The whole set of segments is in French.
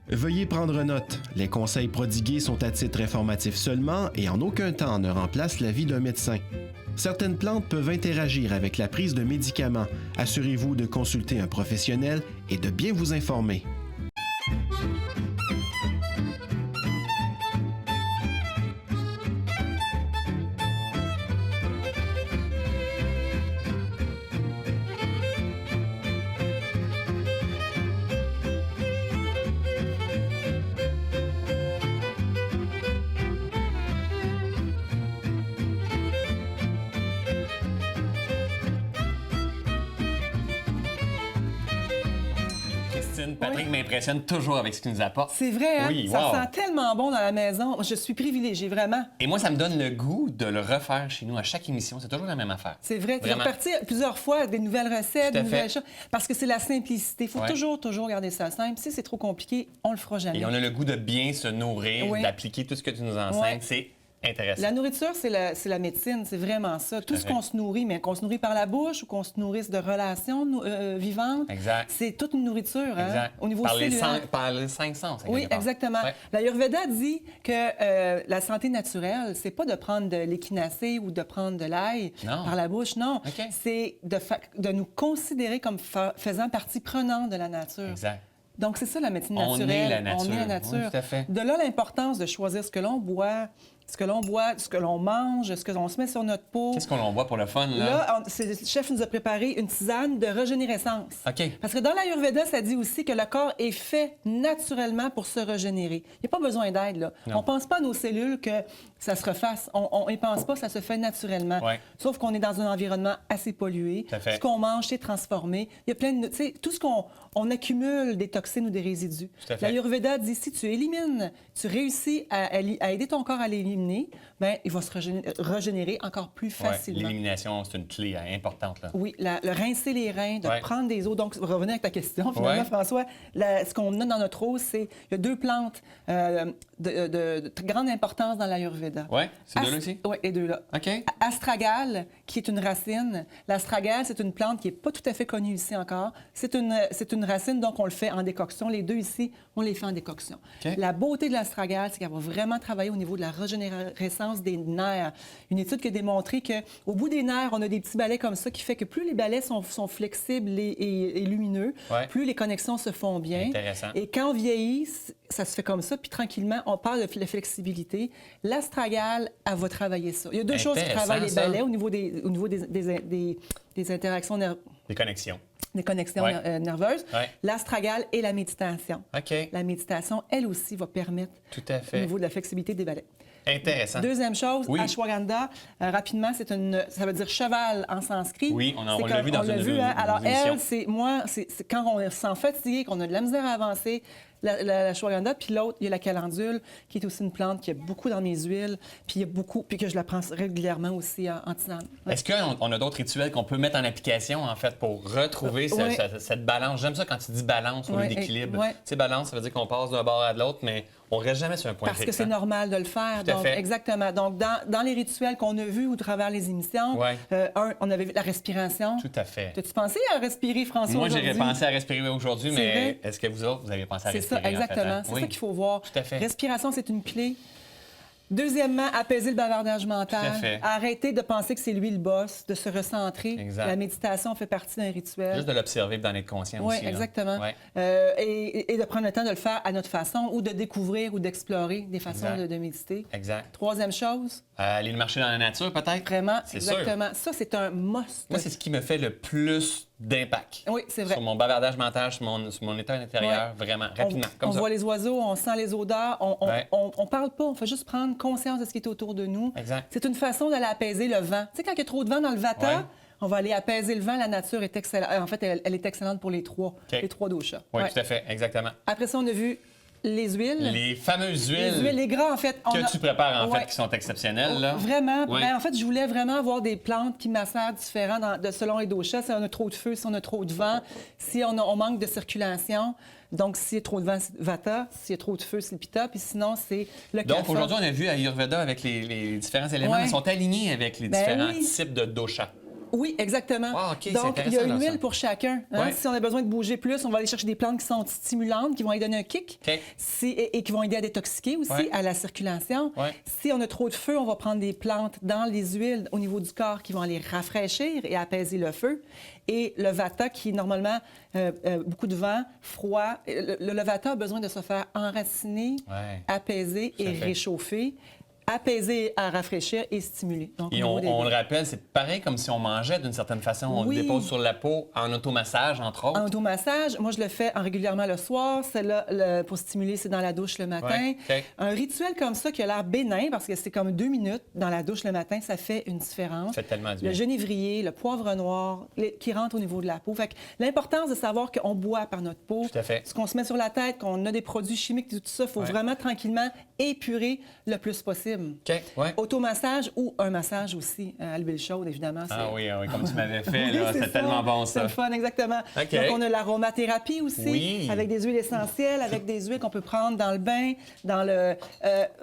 Veuillez prendre note, les conseils prodigués sont à titre informatif seulement et en aucun temps ne remplacent l'avis d'un médecin. Certaines plantes peuvent interagir avec la prise de médicaments. Assurez-vous de consulter un professionnel et de bien vous informer. Patrick m'impressionne toujours avec ce qu'il nous apporte. C'est vrai, hein? Oui, Ça wow. sent tellement bon dans la maison. Je suis privilégiée, vraiment. Et moi, ça me donne le goût de le refaire chez nous à chaque émission. C'est toujours la même affaire. C'est vrai. Tu vas Vraiment. repartir plusieurs fois avec des nouvelles recettes, Tout à des nouvelles fait. choses. Parce que c'est la simplicité. Il faut Ouais. toujours garder ça simple. Si c'est trop compliqué, on le fera jamais. Et on a le goût de bien se nourrir, Oui. d'appliquer tout ce que tu nous enseignes. Ouais. C'est intéressant. La nourriture, c'est la médecine, c'est vraiment ça. Tout à ce fait. qu'on se nourrit, mais qu'on se nourrit par la bouche ou qu'on se nourrisse de relations vivantes, Exact. c'est toute une nourriture. Hein? Exact. Au niveau par cellulaire. par les 5 sens. à Oui, quelque part. exactement. Ouais. L'Ayurveda dit que la santé naturelle, c'est pas de prendre de l'échinacée ou de prendre de l'ail Non. par la bouche, non. OK. C'est de nous considérer comme faisant partie prenante de la nature. Exact. Donc, c'est ça la médecine On naturelle. est la nature. On est la nature. Oui, tout à fait. De là, l'importance de choisir ce que l'on boit, ce que l'on mange, ce que l'on se met sur notre peau. Qu'est-ce qu'on boit pour le fun, là? Là, le chef nous a préparé une tisane de régénérescence. OK. Parce que dans l'Ayurveda, ça dit aussi que le corps est fait naturellement pour se régénérer. Il n'y a pas besoin d'aide, là. Non. On ne pense pas à nos cellules que ça se refasse. On n'y pense pas, ça se fait naturellement. Ouais. Sauf qu'on est dans un environnement assez pollué. Tout à fait. Ce qu'on mange, c'est transformé. Il y a plein de... Tu sais, tout ce on accumule des toxines ou des résidus. Tout à fait. L'Ayurveda dit, si tu élimines, tu réussis à aider ton corps à l'éliminer, ben il va se régénérer encore plus Ouais. facilement. L'élimination, c'est une clé importante, là. Oui, le rincer les reins, de Ouais. prendre des eaux. Donc, revenir avec ta question, finalement, Ouais. François, ce qu'on a dans notre eau, il y a 2 plantes de grande importance dans l'Ayurveda. Oui, c'est deux-là aussi? Oui, les deux-là. OK. Astragale, qui est une racine. L'astragale, c'est une plante qui n'est pas tout à fait connue ici encore. C'est une racine, donc on le fait en décoction. Les deux ici, on les fait en décoction. OK. La beauté de l'astragale, c'est qu'elle va vraiment travailler au niveau de la régénérescence des nerfs. Une étude qui a démontré qu'au bout des nerfs, on a des petits balais comme ça qui fait que plus les balais sont flexibles et lumineux, Ouais. plus les connexions se font bien. Intéressant. Et quand on vieillit, ça se fait comme ça, puis tranquillement, on parle de la flexibilité. L'astragale, elle va travailler ça. Il y a 2 choses qui Intéressant, travaillent les ça. balais au niveau des interactions Des connexions. des connexions Ouais. nerveuses, Ouais. l'astragale et la méditation. OK. La méditation, elle aussi, va permettre Tout à au fait. niveau de la flexibilité des balais. Intéressant. Deuxième chose, Oui. ashwagandha, rapidement, ça veut dire cheval en sanskrit. Oui, on C'est l'a comme- vu dans on l'a une vu, de hein? nos Alors, émissions. c'est quand on se sent fatigué, qu'on a de la misère à avancer, la ashwagandha, puis l'autre, il y a la calendule, qui est aussi une plante qui a beaucoup dans mes huiles, puis que je la prends régulièrement aussi en tisane. Ouais. Est-ce qu'on a d'autres rituels qu'on peut mettre en application, en fait, pour retrouver Oui. cette balance? J'aime ça quand tu dis balance au lieu Oui, d'équilibre. oui. Tu sais, balance, ça veut dire qu'on passe d'un bord à l'autre, mais on reste jamais sur un point Parce que fixe, c'est hein? normal de le faire. Tout à Donc, fait. exactement. Donc, dans les rituels qu'on a vus au travers les émissions, Ouais. on avait vu la respiration. Tout à fait. T'as-tu pensé à respirer, François, Moi, aujourd'hui? j'ai pensé à respirer aujourd'hui, C'est mais vrai? est-ce que vous autres, vous avez pensé à C'est respirer? ça, en fait, exactement. hein? C'est Oui. ça qu'il faut voir. Tout à fait. Respiration, c'est une clé. Deuxièmement, apaiser le bavardage mental. Tout à fait. Arrêter de penser que c'est lui le boss, de se recentrer. Exact. La méditation fait partie d'un rituel. Juste de l'observer et d'en être conscient Oui, aussi. là. exactement. Ouais. Et de prendre le temps de le faire à notre façon ou de découvrir ou d'explorer des façons Exact. de méditer. Exact. Troisième chose, Aller le marcher dans la nature, peut-être? vraiment, C'est sûr. exactement. Ça, c'est un must. Moi, c'est ce qui me fait le plus d'impact. Oui, c'est vrai. Sur mon bavardage mental, sur mon état intérieur, vraiment, rapidement, On comme ça. voit les oiseaux, on sent les odeurs, on Ouais. parle pas, on fait juste prendre conscience de ce qui est autour de nous. Exact. C'est une façon d'aller apaiser le vent. Tu sais, quand il y a trop de vent dans le vata, Ouais. on va aller apaiser le vent. La nature est excellente. En fait, elle est excellente pour les trois doshas. Oui, Ouais. tout à fait, exactement. Après ça, on a vu les huiles. Les fameuses huiles, Les huiles, les gras, en fait. que tu prépares, en Ouais. fait, qui sont exceptionnelles. Là. Vraiment. Ouais. Ben, en fait, je voulais vraiment avoir des plantes qui macèrent différents selon les doshas. Si on a trop de feu, si on a trop de vent, si on manque de circulation. Donc, s'il y a trop de vent, c'est vata. S'il y a trop de feu, c'est le pitta. Puis sinon, c'est le kapha. Donc, aujourd'hui, on a vu Ayurveda avec les différents éléments. Ouais. Ils sont alignés avec les Ben différents oui. types de doshas. Oui, exactement. Ah, OK, c'est donc, il y a intéressant, une ça. huile pour chacun. Hein? Ouais. Si on a besoin de bouger plus, on va aller chercher des plantes qui sont stimulantes, qui vont lui donner un kick OK. et qui vont aider à détoxiquer aussi, Ouais. à la circulation. Ouais. Si on a trop de feu, on va prendre des plantes dans les huiles au niveau du corps qui vont aller rafraîchir et apaiser le feu. Et le Vata, qui est normalement beaucoup de vent, froid, le Vata a besoin de se faire enraciner, Ouais. apaiser Tout à et fait. réchauffer. Apaiser, à rafraîchir et stimuler. Donc, Et au niveau des- on le rappelle, c'est pareil comme si on mangeait d'une certaine façon. On Oui. le dépose sur la peau en automassage, entre autres. En automassage, moi, je le fais régulièrement le soir. Celle-là, pour stimuler, c'est dans la douche le matin. Ouais, OK. Un rituel comme ça qui a l'air bénin, parce que c'est comme 2 minutes dans la douche le matin, ça fait une différence. Ça fait tellement du Le bien. genévrier, le poivre noir, qui rentrent au niveau de la peau. Fait que l'importance de savoir qu'on boit par notre peau, Tout à fait. ce qu'on se met sur la tête, qu'on a des produits chimiques, tout ça, il faut Ouais. vraiment tranquillement épurer le plus possible. OK, ouais. Automassage ou un massage aussi à l'huile chaude, évidemment. Ah oui, comme tu m'avais fait, Oui, là, c'est c'est tellement bon, C'est ça. le fun, exactement. OK. Donc, on a l'aromathérapie aussi, Oui. avec des huiles essentielles, avec des huiles qu'on peut prendre dans le bain,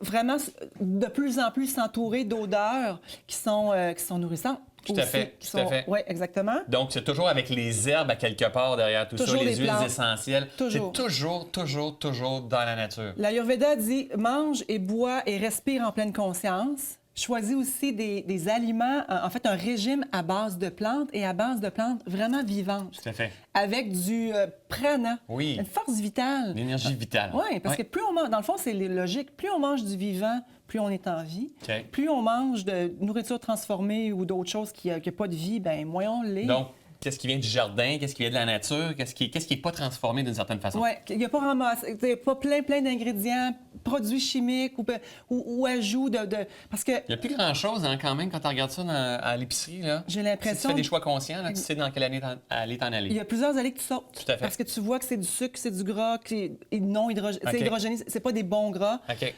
vraiment, de plus en plus s'entourer d'odeurs qui sont nourrissantes. Tout à fait, tout à fait. Oui, exactement. Donc, c'est toujours avec les herbes à quelque part derrière tout Toujours ça, les des huiles plantes. essentielles. Toujours. C'est toujours dans la nature. L'Ayurveda dit mange et bois et respire en pleine conscience. Choisis aussi des aliments, en fait, un régime à base de plantes et à base de plantes vraiment vivantes. Tout à fait. Avec du prana, Oui. une force vitale. L'énergie vitale. Oui, parce que plus on mange, dans le fond, c'est logique, plus on mange du vivant, plus on est en vie. OK. Plus on mange de nourriture transformée ou d'autres choses qui n'ont pas de vie, bien, moins on l'est. Donc, qu'est-ce qui vient du jardin, qu'est-ce qui vient de la nature, qu'est-ce qui est pas transformé d'une certaine façon. Oui, il n'y a pas ramassé, il y a pas plein d'ingrédients, produits chimiques ou ajouts de... Parce que Il n'y a plus grand-chose, hein, quand même, quand tu regardes ça à l'épicerie. Là. j'ai Si tu l'impression... fais des choix conscients, là, tu sais dans quelle année aller t'en aller. Il y a plusieurs allées que tu sautes. Tout à fait. Parce que tu vois que c'est du sucre, c'est du gras, qui est non hydrogéné. OK. C'est hydrogéné, c'est pas des bons gras. OK.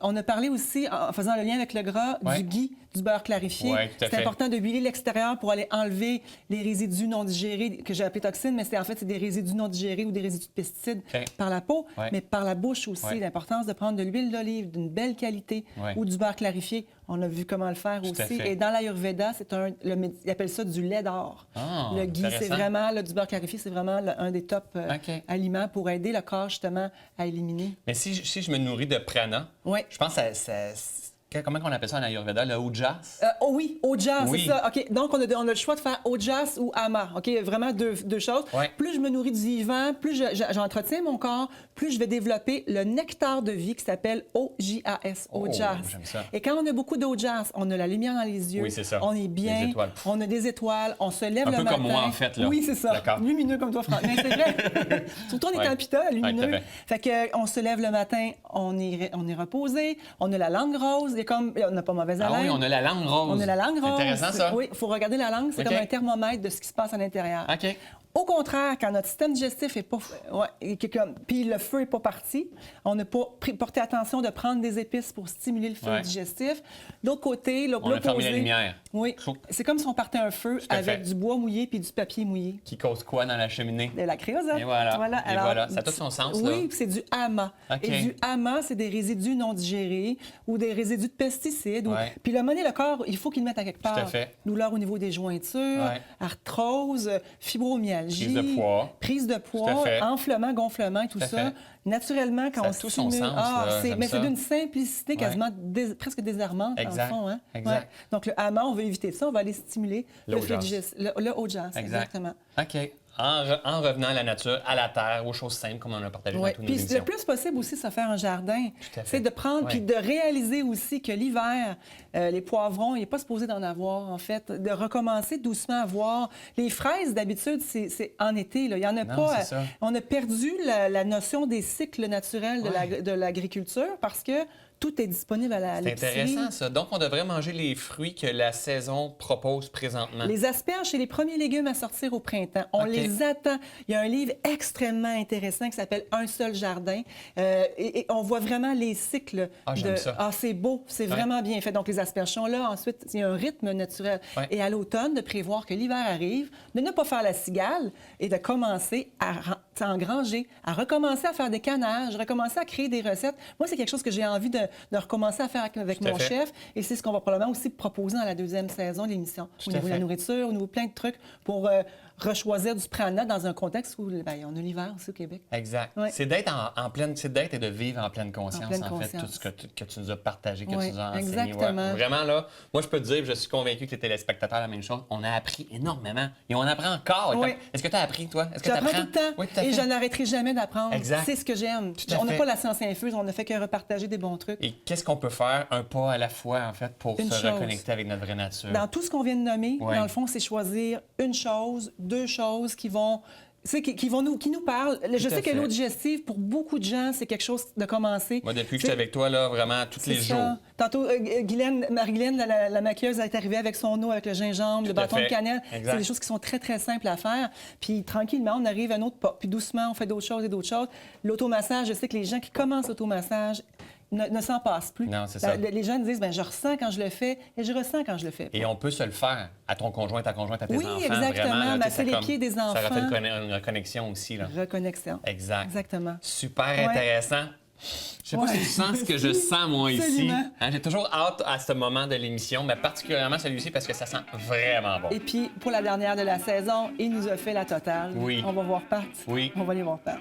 On a parlé aussi, en faisant le lien avec le gras, Ouais. du ghee, du beurre clarifié. Ouais, tout à C'est fait. important de huiler l'extérieur pour aller enlever les résidus non digérés, que j'ai appelés toxines, mais c'est des résidus non digérés ou des résidus de pesticides OK. par la peau, Ouais. mais par la bouche aussi. Ouais. L'importance de prendre de l'huile d'olive d'une belle qualité Ouais. ou du beurre clarifié. On a vu comment le faire Tout à aussi. fait. Et dans l'Ayurveda, ils appellent ça du lait d'or. Ah, le ghee, c'est intéressant. vraiment, du beurre clarifié, c'est vraiment un des top OK. aliments pour aider le corps justement à éliminer. Mais si je me nourris de prana, Oui. je pense que comment on appelle ça en Ayurveda, le ojas? Oh oui, ojas, Oui. c'est ça. OK. Donc, on a le choix de faire ojas ou ama. OK? Vraiment deux choses. Ouais. Plus je me nourris du vivant, plus j'entretiens mon corps, plus je vais développer le nectar de vie qui s'appelle OJAS. Oh, Ojas. j'aime ça. Et quand on a beaucoup d'ojas, on a la lumière dans les yeux. Oui, c'est ça. On est bien. Des étoiles. On a des étoiles. On se lève Un le peu matin. comme moi, en fait, là. Oui, c'est ça. D'accord. Lumineux comme toi, Franck. Mais c'est vrai. Surtout, on est Ouais. en pita, lumineux. Ouais, tout à Fait que, on se lève le matin, on est reposé, on a la langue rose, on n'a pas mauvaise haleine. Ah oui, on a la langue rose. On a la langue rose. C'est intéressant, ça. Oui, il faut regarder la langue, c'est OK. comme un thermomètre de ce qui se passe à l'intérieur. OK. Au contraire, quand notre système digestif est pas... puis le feu n'est pas parti, on n'a pas porté attention de prendre des épices pour stimuler le feu Ouais. digestif. D'autre côté, On a fermé la lumière. Oui, Chou. c'est comme si on partait un feu à avec fait. du bois mouillé puis du papier mouillé. Qui cause quoi dans la cheminée? De la créosote. Et voilà. Et Alors, voilà. Ça a tout son sens, là. Oui, puis c'est du hama. OK. Et du hama, c'est des résidus non digérés ou des résidus de pesticides. Ouais. Puis le monnaie, le corps, il faut qu'il le mette à quelque part. à fait. Douleur au niveau des jointures, Ouais. arthrose, fibromyalgie. Prise de poids. Prise de Tout à poids, fait. enflement, gonflement et tout Tout à ça. fait. Naturellement, quand Ça on a tout son stimule... sens, là. J'aime mais ça. c'est d'une simplicité Ouais. quasiment presque désarmante, Exact. en fond. Hein? Exact. Ouais. Donc, le hama, on veut éviter ça. On va aller stimuler Le le flux ojas. digestif. Le ojas, Exact. exactement. OK. En revenant à la nature, à la terre, aux choses simples, comme on a partagé Oui, dans toutes nos puis émissions. le plus possible aussi, se faire un jardin. Tout à fait. C'est de prendre, Ouais. puis de réaliser aussi que l'hiver, les poivrons, il n'est pas supposé d'en avoir, en fait. De recommencer doucement à voir. Les fraises, d'habitude, c'est en été. Là. Il n'y en a Non, pas. c'est ça. On a perdu la notion des cycles naturels de l'agriculture parce que tout est disponible à C'est l'épicerie. intéressant, ça. Donc, on devrait manger les fruits que la saison propose présentement. Les asperges, c'est les premiers légumes à sortir au printemps. On OK. les attend. Il y a un livre extrêmement intéressant qui s'appelle Un seul jardin. Et on voit vraiment les cycles. Ah, j'aime ça. Ah, c'est beau. C'est vraiment bien fait. Donc, les asperges sont là. Ensuite, il y a un rythme naturel. Ouais. Et à l'automne, de prévoir que l'hiver arrive, de ne pas faire la cigale et de commencer à engranger, à recommencer à faire des canages, recommencer à créer des recettes. Moi, c'est quelque chose que j'ai envie de recommencer à faire avec Tout à mon fait. chef. Et c'est ce qu'on va probablement aussi proposer dans la deuxième saison de l'émission. Tout Au à niveau de la fait. nourriture, au niveau de plein de trucs pour rechoisir du prana dans un contexte où ben, on a l'hiver aussi au Québec. Exact. Ouais. C'est d'être en pleine, c'est d'être et de vivre en pleine conscience, En pleine fait, conscience. tout ce que tu nous as partagé, que Oui, tu nous as enseigné. exactement. Vraiment, là, moi, je peux te dire, je suis convaincu que les téléspectateurs, la même chose. On a appris énormément et on apprend encore. Oui. Est-ce que tu as appris, toi? Est-ce que J'apprends t'apprends? tout le temps Oui, tout à et fait. je n'arrêterai jamais d'apprendre. Exact. C'est ce que j'aime. Tout à On n'a fait. pas la science infuse, on ne fait que repartager des bons trucs. Et qu'est-ce qu'on peut faire un pas à la fois, en fait, pour Une se chose. reconnecter avec notre vraie nature? Dans tout ce qu'on vient de nommer, Ouais. dans le fond, c'est choisir une chose, deux choses qui vont... tu sais, qui nous parlent. Je à sais que fait. l'eau digestive, pour beaucoup de gens, c'est quelque chose de commencer. Moi, depuis que Tu sais, j'étais avec toi, là, vraiment, tous c'est les ça. jours. Tantôt, Marie-Guylaine, la maquilleuse, elle est arrivée avec son eau, avec le gingembre, le à bâton de fait. cannelle. Exact. C'est des choses qui sont très, très simples à faire. Puis tranquillement, on arrive à un autre pas. Puis doucement, on fait d'autres choses et d'autres choses. L'automassage, je sais que les gens qui commencent l'automassage ne s'en passent plus. Non, c'est ça. Les gens disent, ben je ressens quand je le fais et je ressens quand je le fais. Et on peut se le faire à ton conjoint, ta conjointe, à tes Oui, enfants. exactement. Vraiment, là, tu sais, Masser c'est les comme- pieds des Ça enfants. refait une reconnexion aussi. Là. Reconnexion. Exact. Exactement. Super Ouais. intéressant. Je sais pas Ouais. si tu sens ce que je sens, moi, ici. Absolument. Hein, j'ai toujours hâte à ce moment de l'émission, mais particulièrement celui-ci parce que ça sent vraiment bon. Et puis, pour la dernière de la saison, il nous a fait la totale. Oui. On va voir Pat. Oui. On va aller voir Pat.